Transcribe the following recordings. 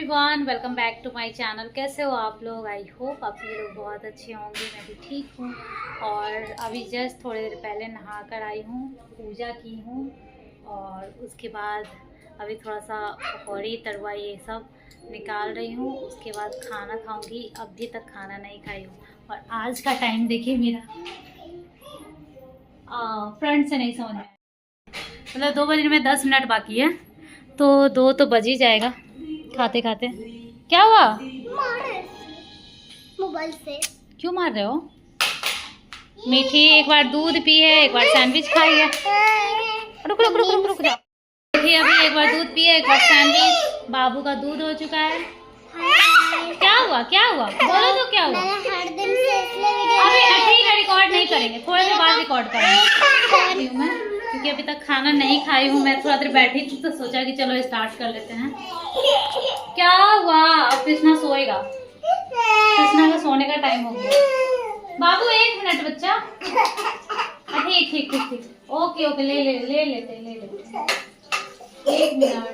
Everyone, welcome back to my channel. कैसे हो आप लोग? आई होप आप सभी लोग बहुत अच्छे होंगे। मैं भी ठीक हूँ। और अभी जस्ट थोड़ी देर पहले नहा कर आई हूँ, पूजा की हूँ और उसके बाद अभी थोड़ा सा पकौड़ी तरुआ ये सब निकाल रही हूँ। उसके बाद खाना खाऊंगी। अभी तक खाना नहीं खाई हूँ। और आज का टाइम देखिए मेरा फ्रेंड से नहीं समझ में आया, मतलब 2 बजने में 10 मिनट बाकी है, तो 2 तो बज ही जाएगा खाते खाते। क्या हुआ? मोबाइल से क्यों मार रहे हो? मीठी एक बार दूध पी है, एक बार सैंडविच खाई है। रुक रुक रुक रुक रुक जाओ। मीठी अभी एक बार दूध पी है, एक बार सैंडविच। बाबू का दूध हो चुका है। क्या हुआ? क्या हुआ? बोलो तो क्या हुआ? हर दिन से अभी ठीक है, रिकॉर्ड नहीं करेंगे, थोड़ी देर बाद रिकॉर्ड करेंगे। मैं क्योंकि अभी तक खाना नहीं खाई हूँ। मैं थोड़ा देर बैठी थी तो सोचा कि चलो स्टार्ट कर लेते हैं। क्या हुआ? अब कृष्णा सोएगा। कृष्णा का सोने का टाइम हो गया। बाबू 1 मिनट बच्चा। ठीक ठीक ठीक ठीक, ओके ओके, ले लेते 1 मिनट।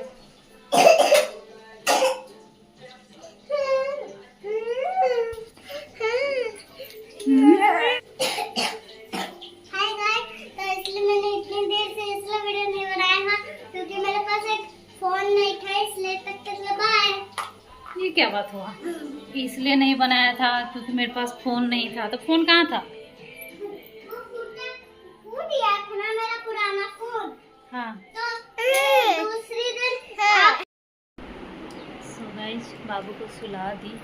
ये क्या बात हुआ? इसलिए नहीं बनाया था क्योंकि मेरे पास फोन नहीं था। तो फोन कहाँ था? मेरा पुराना फोन। हाँ। तो दूसरी दिन सो गाइस, बाबू को सुला दी।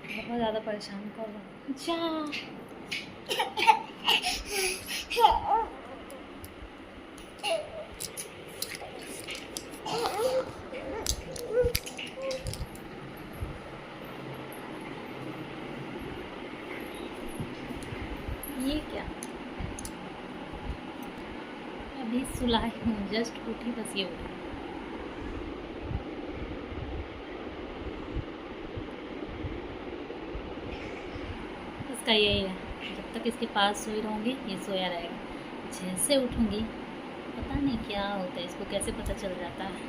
बहुत ज़्यादा परेशान कर रहा। जा। ये क्या? अभी सुलाई हूँ, जस्ट उठी, बस ये उठी। इसका यही है, जब तक इसके पास सोई रहूँगी ये सोया रहेगा। जैसे उठूँगी पता नहीं क्या होता है, इसको कैसे पता चल जाता है।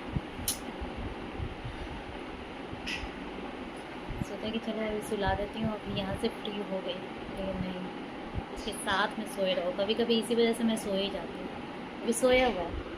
सोचा कि चलो अभी सुला देती हूँ, अभी यहाँ से फ्री हो गई, लेकिन नहीं, इसके साथ में सोए रहो। कभी कभी इसी वजह से मैं सो ही जाती हूँ। अभी सोया हुआ है।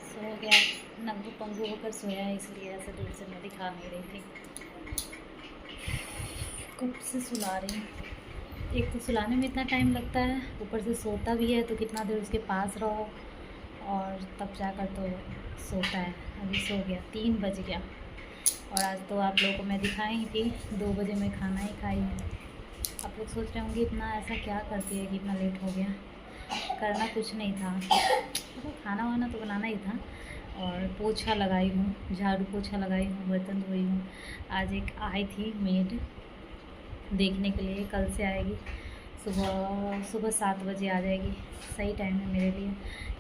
सो गया, नंगू पंगू होकर सोया है, इसलिए ऐसे दूर से मैं दिखा नहीं रही थी। कब से सुला रही हूँ। एक तो सुलाने में इतना टाइम लगता है, ऊपर से सोता भी है तो कितना देर उसके पास रहो और तब जाकर तो सोता है। अभी सो गया, 3 बज गया। और आज तो आप लोगों को मैं दिखाई थी 2 बजे मैं खाना ही खाई हूँ। आप लोग सोच रहे होंगे इतना ऐसा क्या करती है कि इतना लेट हो गया। करना कुछ नहीं था, तो खाना वाना तो बनाना ही था। और पोछा लगाई हूँ, झाड़ू पोछा लगाई हूँ, बर्तन धोई हूँ। आज एक आई थी मेड देखने के लिए, कल से आएगी। सुबह सुबह 7 बजे आ जाएगी। सही टाइम है मेरे लिए,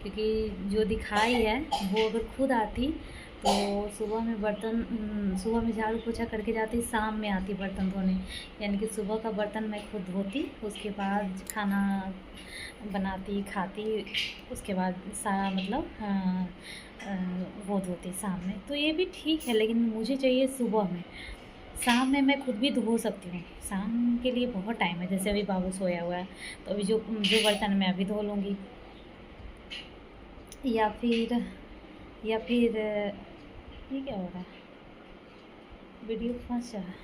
क्योंकि जो दिखाई है वो अगर खुद आती तो सुबह में झाड़ू पोछा करके जाती, शाम में आती बर्तन धोने। यानी कि सुबह का बर्तन मैं खुद धोती, उसके बाद खाना बनाती, खाती, उसके बाद सारा मतलब वो धोती शाम में। तो ये भी ठीक है, लेकिन मुझे चाहिए सुबह में। शाम में मैं खुद भी धो सकती हूँ, शाम के लिए बहुत टाइम है। जैसे अभी बाबू सोया हुआ है तो अभी जो बर्तन मैं अभी धो लूँगी, या फिर ये क्या हो रहा है? वीडियो फंस रहा है।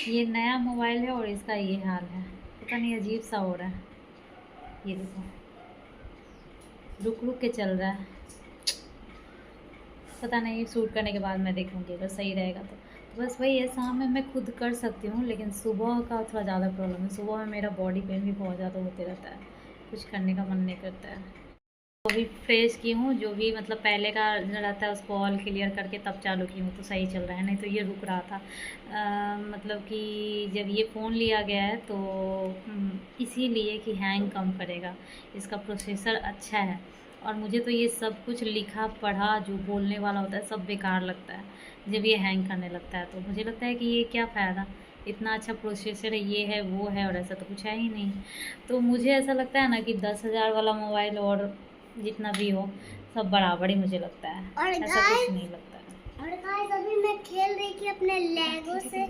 ये नया मोबाइल है और इसका ये हाल है, पता नहीं अजीब सा हो रहा है। ये देखो, रुक रुक के चल रहा है। पता नहीं, शूट करने के बाद मैं देखूँगी अगर सही रहेगा तो बस वही है। शाम में मैं खुद कर सकती हूँ, लेकिन सुबह का थोड़ा ज़्यादा प्रॉब्लम है। सुबह में मेरा बॉडी पेन भी बहुत ज़्यादा होते रहता है, कुछ करने का मन नहीं करता है। वो भी फ्रेश की हूँ, जो भी मतलब पहले का रहता है उसको ऑल क्लियर करके तब चालू की हूँ, तो सही चल रहा है। नहीं तो ये रुक रहा था। मतलब कि जब ये फ़ोन लिया गया है तो इसीलिए कि हैंग कम करेगा, इसका प्रोसेसर अच्छा है। और मुझे तो ये सब कुछ लिखा पढ़ा जो बोलने वाला होता है सब बेकार लगता है जब ये हैंग करने लगता है। तो मुझे लगता है कि ये क्या फ़ायदा, इतना अच्छा प्रोसेसर है, ये है वो है, और ऐसा तो कुछ है ही नहीं। तो मुझे ऐसा लगता है ना कि 10,000 वाला मोबाइल और जितना भी हो सब बराबर ही मुझे लगता है, और ऐसा कुछ नहीं लगता है। और गाइस अभी मैं खेल रही थी अपने लेगो से।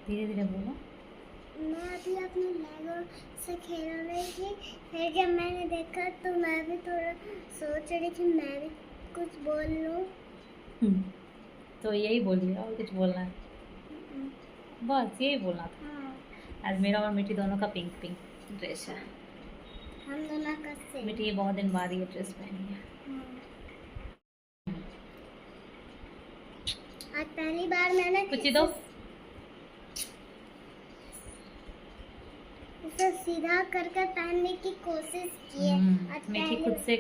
धीरे धीरे बोलो। मैं अभी अपने लेगो से खेल रही थी, फिर जब मैंने देखा तो मैं भी थोड़ा सोच रही थी मैं भी कुछ बोल लूँ। तो यही बोलिए, और कुछ बोलना है? बस यही बोलना था। हाँ। आज मेरा और मिट्टी दोनों का पिंक पिंक ड्रेस है। हम दोनों का सेम। मिट्टी ये बहुत दिन बाद ये ड्रेस पहनी है। आज पहली बार मैंने कुछ दो। इसे सीधा कर कर पहनने की कोशिश की है। आज मिट्टी पहली खुद से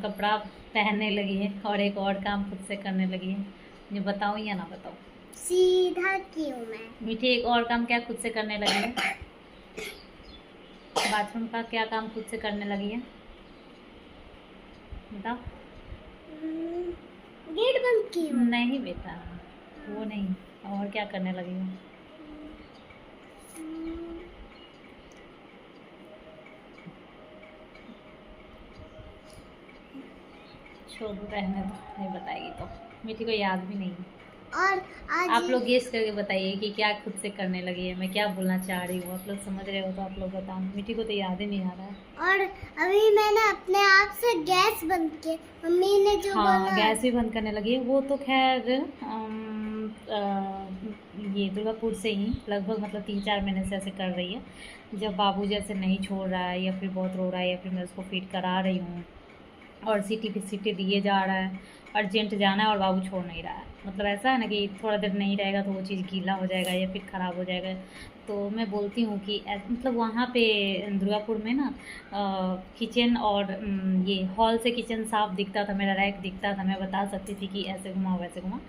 कपड़ा पहनने लगी है और एक और काम खुद से करने लगी है। ये बताऊँ या ना बताऊँ? सीधा की हूँ मैं। मिट्टी एक और काम क्या खुद से करने लगी है? बाथरूम का क्या काम खुद से करने लगी है बताओ? गेट बंद की हूँ। नहीं बेटा, वो नहीं, और क्या करने लगी हूँ? छोड़ो, रहने दो, नहीं बताएगी तो। मिट्टी को याद भी नहीं है। और आज आप लोग गेस करके बताइए कि क्या खुद से करने लगी है, मैं क्या बोलना चाह रही हूँ। आप लोग समझ रहे हो तो आप लोग बताओ। मिट्टी को तो याद ही नहीं आ रहा है। और अभी मैंने अपने आप से गैस बंद किया। मम्मी ने जो हाँ, बोला गैस भी बंद करने लगी है। वो तो खैर ये दुर्गापुर से ही लगभग मतलब 3-4 महीने से ऐसे कर रही है। जब बाबू जैसे नहीं छोड़ रहा है या फिर बहुत रो रहा है या फिर मैं उसको फीड करा रही हूँ और सीटी पे सीटी दिए जा रहा है, अर्जेंट जाना है और बाबू छोड़ नहीं रहा है। मतलब ऐसा है ना कि थोड़ा देर नहीं रहेगा तो वो चीज़ गीला हो जाएगा या फिर ख़राब हो जाएगा। तो मैं बोलती हूँ कि मतलब वहाँ पे दुर्गापुर में ना किचन और ये हॉल से किचन साफ दिखता था, मेरा रैक दिखता था। मैं बता सकती थी कि ऐसे घुमाओ वैसे घुमाओ।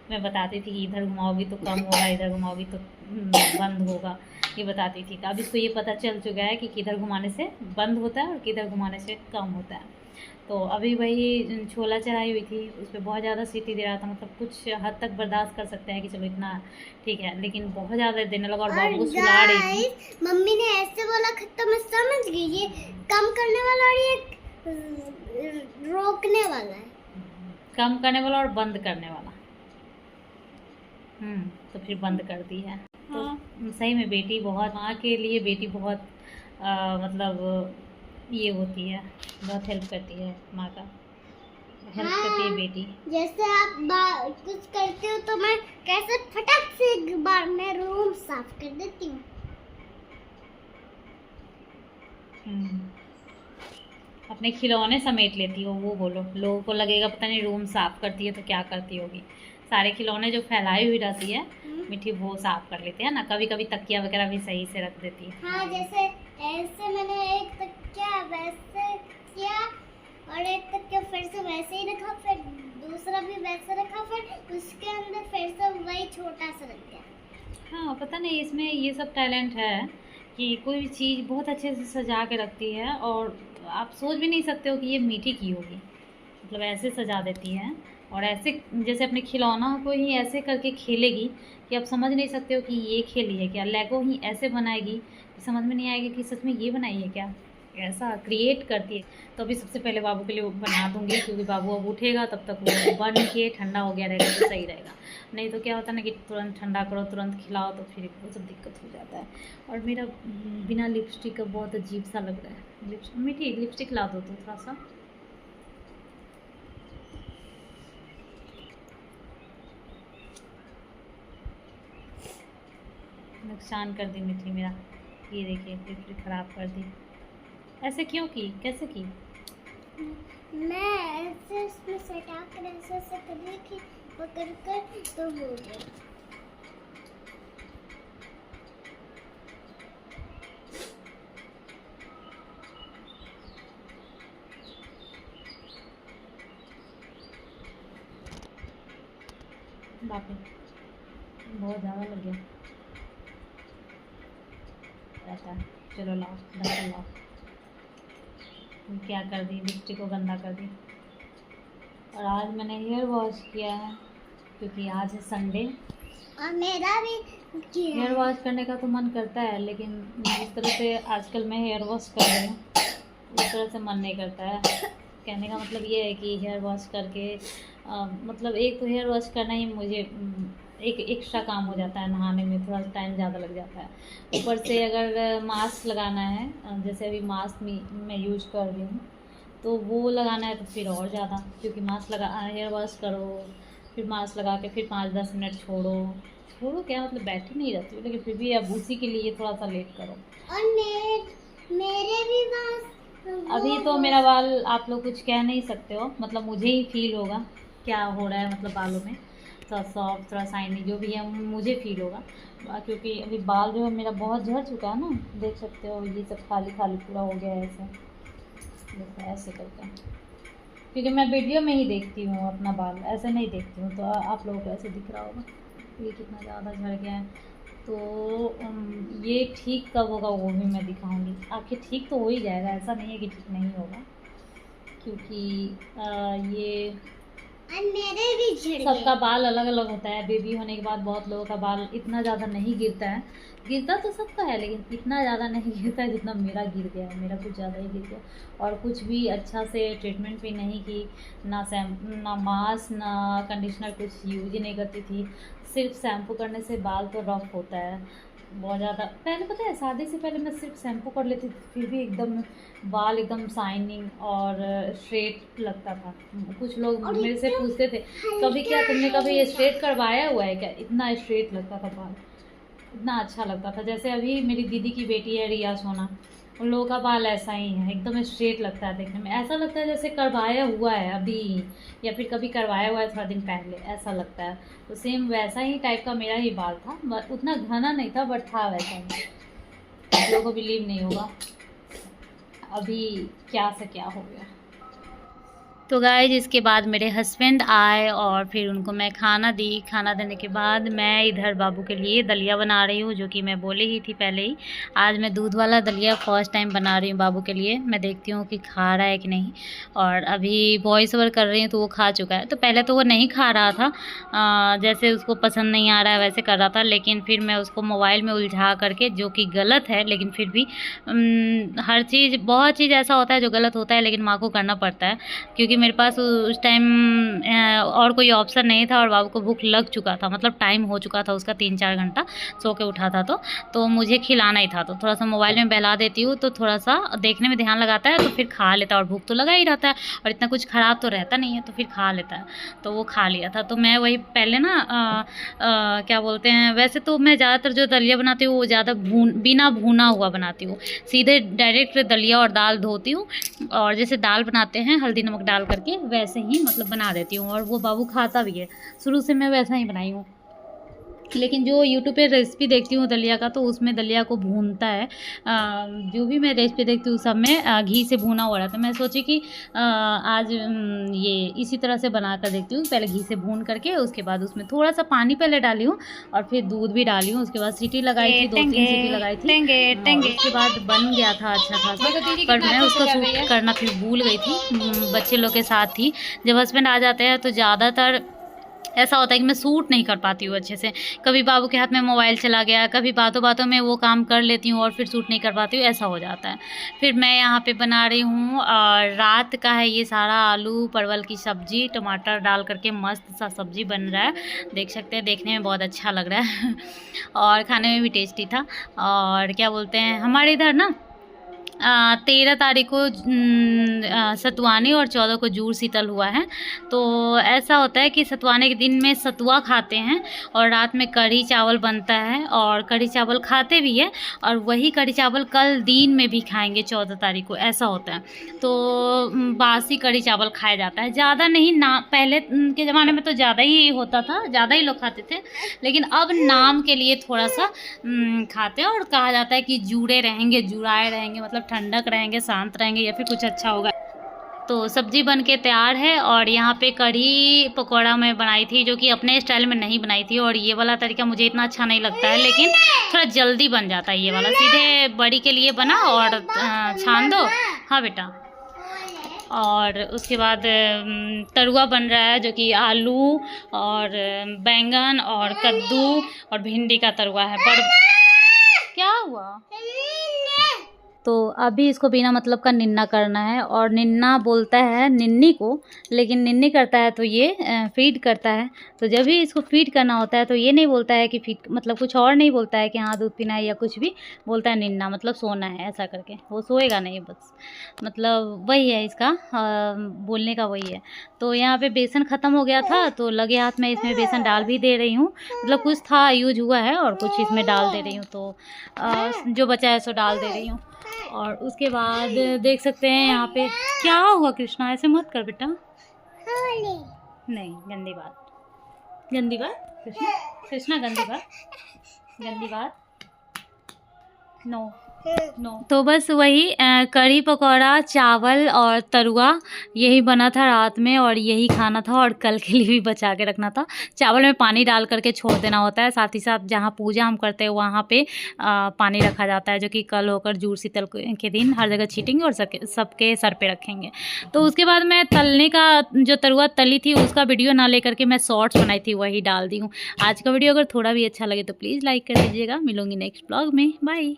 मैं बताती थी कि इधर घुमाओगी तो कम होगा, इधर घुमाओगी तो बंद होगा, ये बताती थी। अब इसको ये पता चल चुका है कि किधर घुमाने से बंद होता है और किधर घुमाने से कम होता है। तो अभी वही छोला चढ़ाई हुई थी, उस पर बहुत ज़्यादा सीटी दे रहा था। मतलब कुछ हद तक बर्दाश्त कर सकते हैं कि चलो इतना ठीक है, लेकिन बहुत ज़्यादा देने लगा और बाबू को सुला रही थी। मम्मी ने ऐसे बोला तो मैं समझ गई ये कम करने वाला और ये रोकने वाला है। कम करने वाला और बंद करने वाला। तो फिर बंद कर दी है। तो सही में बेटी बहुत, माँ के लिए बेटी बहुत मतलब ये होती है, बहुत हेल्प करती है माँ का, हेल्प करती है बेटी। जैसे आप कुछ करते हो तो मैं कैसे फटाक से एक बार में रूम साफ कर देती हूँ। अपने खिलौने समेट लेती हो, वो बोलो। लोगों को लगेगा पता नहीं रूम साफ करती है तो क्या करती होगी। सारे खिलौने जो फैलाई हुई रहती है मिट्टी वो साफ कर लेते हैं ना। कभी कभी तकिया वगैरह भी सही से रख देती है। हाँ, जैसे ऐसे मैंने एक तकिया वैसे किया और एक तकिया फिर से वैसे ही रखा, फिर दूसरा भी वैसे रखा, फिर उसके अंदर फिर से वही छोटा सा रख दिया। हाँ, पता नहीं इसमें ये सब टैलेंट है कि कोई भी चीज़ बहुत अच्छे से सजा के रखती है और आप सोच भी नहीं सकते हो कि ये मिट्टी की होगी। मतलब ऐसे सजा देती है और ऐसे जैसे अपने खिलौना को ही ऐसे करके खेलेगी कि आप समझ नहीं सकते हो कि ये खेली है क्या। लेगो ही ऐसे बनाएगी कि समझ में नहीं आएगा कि सच में ये बनाई है क्या। ऐसा क्रिएट करती है। तो अभी सबसे पहले बाबू के लिए बना दूंगी, क्योंकि बाबू अब उठेगा तब तक वो बन के ठंडा हो गया रहेगा तो सही रहेगा। नहीं तो क्या होता है ना कि तुरंत ठंडा करो तुरंत खिलाओ तो फिर वो सब दिक्कत हो जाता है। और मेरा बिना लिपस्टिक का बहुत अजीब सा लग रहा है। मिट्टी लिपस्टिक ला दो तो थोड़ा सा। नुकसान कर दी मिठली मेरा। ये देखिए फिर ख़राब कर दी। ऐसे क्यों की, कैसे की? मैं ऐसे इसमें सटा कर ऐसे ऐसे कर रही थी, पकड़ कर तो हो गया। बाप रे, बहुत ज़्यादा लग गया। ऐसा चलो लाओ, ढक्कन लाओ। क्या कर दी, लिपस्टिक को गंदा कर दी। और आज मैंने हेयर वॉश किया है क्योंकि आज है संडे। और मेरा भी किया। हेयर वॉश करने का तो मन करता है, लेकिन जिस तरह से आजकल मैं हेयर वॉश कर रही हूँ उस तरह से मन नहीं करता है। कहने का मतलब ये है कि हेयर वॉश करके मतलब एक तो हेयर वॉश करना ही मुझे एक एक्स्ट्रा काम हो जाता है, नहाने में थोड़ा सा टाइम ज़्यादा लग जाता है। ऊपर से अगर मास्क लगाना है, जैसे अभी मास्क मैं यूज कर रही हूँ, तो वो लगाना है तो फिर और ज़्यादा, क्योंकि मास्क लगा हेयर वॉश करो, फिर मास्क लगा के फिर 5-10 मिनट छोड़ो क्या मतलब बैठी नहीं रहती हूँ, लेकिन फिर भी अब उसी के लिए थोड़ा सा लेट करो। और मेरे भी बाल, अभी तो मेरा बाल आप लोग कुछ कह नहीं सकते हो, मतलब मुझे ही फील होगा क्या हो रहा है, मतलब बालों में थोड़ा सॉफ्ट थोड़ा शाइनी जो भी है मुझे फील होगा, क्योंकि अभी बाल जो है मेरा बहुत झड़ चुका है ना, देख सकते हो ये सब खाली खाली पूरा हो गया है ऐसे, देखो ऐसे करके, क्योंकि मैं वीडियो में ही देखती हूँ अपना बाल, ऐसे नहीं देखती हूँ, तो आप लोगों को ऐसे दिख रहा होगा ये कितना ज़्यादा झड़ गया है। तो ये ठीक कब होगा वो भी मैं दिखाऊंगी। आखिर ठीक तो हो ही जाएगा, ऐसा नहीं है कि ठीक नहीं होगा, क्योंकि ये मेरे भी झड़ सबका बाल अलग अलग होता है। बेबी होने के बाद बहुत लोगों का बाल इतना ज़्यादा नहीं गिरता है, गिरता तो सबका है लेकिन इतना ज़्यादा नहीं गिरता है जितना मेरा गिर गया है। मेरा कुछ ज़्यादा ही गिर गया, और कुछ भी अच्छा से ट्रीटमेंट भी नहीं की, ना मास्क ना कंडीशनर कुछ यूज ही नहीं करती थी। सिर्फ शैम्पू करने से बाल तो रफ होता है बहुत ज़्यादा। पहले पता है शादी से पहले मैं सिर्फ शैम्पू कर लेती थी, फिर भी एकदम बाल एकदम शाइनिंग और स्ट्रेट लगता था। कुछ लोग मेरे से पूछते थे कभी क्या तुमने कभी ये स्ट्रेट करवाया हुआ है क्या, इतना स्ट्रेट लगता था बाल, इतना अच्छा लगता था। जैसे अभी मेरी दीदी की बेटी है रिया सोना, उन लोगों का बाल ऐसा ही है, एकदम स्ट्रेट लगता है देखने में, ऐसा लगता है जैसे करवाया हुआ है अभी, या फिर कभी करवाया हुआ है थोड़ा दिन पहले, ऐसा लगता है। तो सेम वैसा ही टाइप का मेरा ही बाल था, बट उतना घना नहीं था, बट था वैसा ही। आप लोगों को बिलीव नहीं होगा अभी क्या से क्या हो गया। तो गाइस इसके बाद मेरे हस्बैंड आए और फिर उनको मैं खाना दी। खाना देने के बाद मैं इधर बाबू के लिए दलिया बना रही हूँ, जो कि मैं बोली ही थी पहले ही। आज मैं दूध वाला दलिया फर्स्ट टाइम बना रही हूँ बाबू के लिए। मैं देखती हूँ कि खा रहा है कि नहीं, और अभी वॉइस ओवर कर रही हूँ तो वो खा चुका है। तो पहले तो वो नहीं खा रहा था, जैसे उसको पसंद नहीं आ रहा है वैसे कर रहा था, लेकिन फिर मैं उसको मोबाइल में उलझा करके, जो कि गलत है लेकिन फिर भी हर चीज़, बहुत चीज़ ऐसा होता है जो गलत होता है लेकिन माँ को करना पड़ता है, क्योंकि मेरे पास उस टाइम और कोई ऑप्शन नहीं था और बाबू को भूख लग चुका था, मतलब टाइम हो चुका था उसका 3-4 घंटा सो के उठा था, तो मुझे खिलाना ही था। तो थोड़ा सा मोबाइल में बहला देती हूँ तो थोड़ा सा देखने में ध्यान लगाता है, तो फिर खा लेता है, और भूख तो लगा ही रहता है और इतना कुछ ख़राब तो रहता नहीं है, तो फिर खा लेता है। तो वो खा लिया था। तो मैं वही पहले ना क्या बोलते हैं, वैसे तो मैं ज़्यादातर जो दलिया बनाती हूँ वो ज़्यादा बिना भुना हुआ बनाती हूँ, सीधे डायरेक्ट दलिया और दाल धोती हूँ, और जैसे दाल बनाते हैं हल्दी नमक डाल करके वैसे ही मतलब बना देती हूँ, और वो बाबू खाता भी है। शुरू से मैं वैसा ही बनाई हूँ। लेकिन जो यूट्यूब पे रेसिपी देखती हूँ दलिया का, तो उसमें दलिया को भूनता है। जो भी मैं रेसिपी देखती हूँ सब में घी से भुना हुआ रहता है। मैं सोची कि आज ये इसी तरह से बना कर देखती हूँ। पहले घी से भून करके उसके बाद उसमें थोड़ा सा पानी पहले डाली हूँ और फिर दूध भी डाली हूँ। उसके बाद सीटी लगाई थी, 2-3 सीटी लगाई थी, उसके बाद बन गया था अच्छा खासा। पर मैं उसको शूट करना फिर भूल गई थी, बच्चे लोग के साथ थी। जब हस्बैंड आ जाते हैं तो ज़्यादातर ऐसा होता है कि मैं सूट नहीं कर पाती हूँ अच्छे से। कभी बाबू के हाथ में मोबाइल चला गया, कभी बातों बातों में वो काम कर लेती हूँ और फिर सूट नहीं कर पाती हूँ, ऐसा हो जाता है। फिर मैं यहाँ पे बना रही हूँ और रात का है ये सारा, आलू परवल की सब्ज़ी टमाटर डाल करके मस्त सा सब्ज़ी बन रहा है, देख सकते हैं, देखने में बहुत अच्छा लग रहा है और खाने में भी टेस्टी था। और क्या बोलते हैं, हमारे इधर ना 13 तारीख को सतुआनी और 14 को जूड़ शीतल हुआ है। तो ऐसा होता है कि सतुआने के दिन में सतुआ खाते हैं और रात में कढ़ी चावल बनता है और कढ़ी चावल खाते भी है और वही कढ़ी चावल कल दिन में भी खाएंगे 14 तारीख को, ऐसा होता है। तो बासी कढ़ी चावल खाया जाता है, ज़्यादा नहीं ना, पहले के ज़माने में तो ज़्यादा ही होता था, ज़्यादा ही लोग खाते थे, लेकिन अब नाम के लिए थोड़ा सा खाते हैं और कहा जाता है कि जुड़े रहेंगे, जुड़ाए रहेंगे, मतलब ठंडक रहेंगे, शांत रहेंगे या फिर कुछ अच्छा होगा। तो सब्जी बन के तैयार है और यहाँ पे कढ़ी पकौड़ा मैं बनाई थी, जो कि अपने स्टाइल में नहीं बनाई थी और ये वाला तरीका मुझे इतना अच्छा नहीं लगता है, लेकिन थोड़ा जल्दी बन जाता है ये वाला। सीधे बड़ी के लिए बना और छान दो। हाँ बेटा। और उसके बाद तरुआ बन रहा है, जो कि आलू और बैंगन और कद्दू और भिंडी का तरुआ है। क्या हुआ? तो अभी इसको बिना मतलब का निन्ना करना है और निन्ना बोलता है निन्नी को, लेकिन निन्नी करता है तो ये फीड करता है। तो जब भी इसको फीड करना होता है तो ये नहीं बोलता है कि फीड, मतलब कुछ और नहीं बोलता है कि हाँ दूध पीना है या कुछ भी, बोलता है निन्ना, मतलब सोना है, ऐसा करके। वो सोएगा नहीं, बस मतलब वही है इसका बोलने का वही है। तो यहाँ पे बेसन ख़त्म हो गया था तो लगे हाथ में इसमें बेसन डाल भी दे रही हूँ, मतलब कुछ था यूज हुआ है और कुछ इसमें डाल दे रही हूँ। तो जो बचा है सो डाल दे रही हूँ। और उसके बाद देख सकते हैं यहाँ पे क्या हुआ। कृष्णा ऐसे मत कर बेटा, नहीं गंदी बात, गंदी बात कृष्णा, कृष्णा गंदी बात, गंदी बात, नो नो। तो बस वही कढ़ी पकौड़ा, चावल और तरुआ यही बना था रात में और यही खाना था और कल के लिए भी बचा के रखना था। चावल में पानी डाल करके छोड़ देना होता है, साथ ही साथ जहाँ पूजा हम करते हैं वहाँ पे पानी रखा जाता है, जो कि कल होकर जूड़ शीतल के दिन हर जगह छीटेंगे और सबके सर पे रखेंगे। तो उसके बाद मैं तलने का जो तरुआ तली थी उसका वीडियो ना लेकर के मैं शॉर्ट्स बनाई थी, वही डाल दी हूँ। आज का वीडियो अगर थोड़ा भी अच्छा लगे तो प्लीज़ लाइक कर दीजिएगा। मिलूंगी नेक्स्ट ब्लॉग में, बाय।